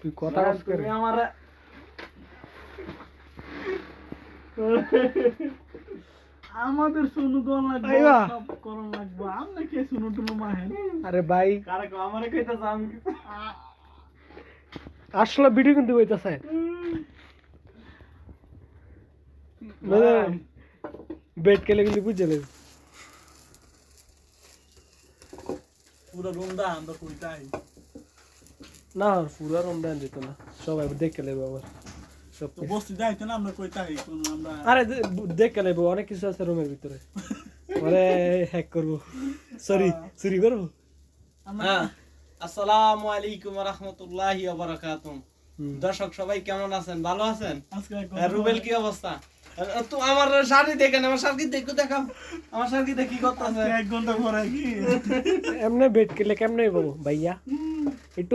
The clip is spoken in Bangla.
তুই কথা বলছ করে আমার আমাদের শুনু কোন লাগবে আইবা। সব করন লাগবে আমনে কে শুনু টুনু মাহেন আরে ভাই কারে কো আমারে কইতা জান আসলে ভিডিও কিন্তু হইতাছে মানে বেট কেলে কিন্তু বুঝে যাবে পুরো রুমটা আমরা কইতাই না পুরা রমদান যেত না সবাই দেখে লেবে আবার সব তো বসতে যাইতো না আমরা কইতাই কোন আমরা আরে দেখে লেবে অনেক কিছু আছে রুমের ভিতরে আরে হ্যাক করবো সরি চুরি করবো হ্যাঁ আসসালামু আলাইকুম ওয়া রাহমাতুল্লাহি ওয়া বারাকাতুহু দর্শক সবাই কেমন আছেন ভালো আছেন আজকে রুবেল কি অবস্থা তো আমার শাড়ি দেখেন আমার শাড়ি দেখো দেখাও আমার শাড়ি দেখি করতেছে 1 ঘন্টা পরে কি এমনি বেট কেলে কেমনে বাবু ভাইয়া একটু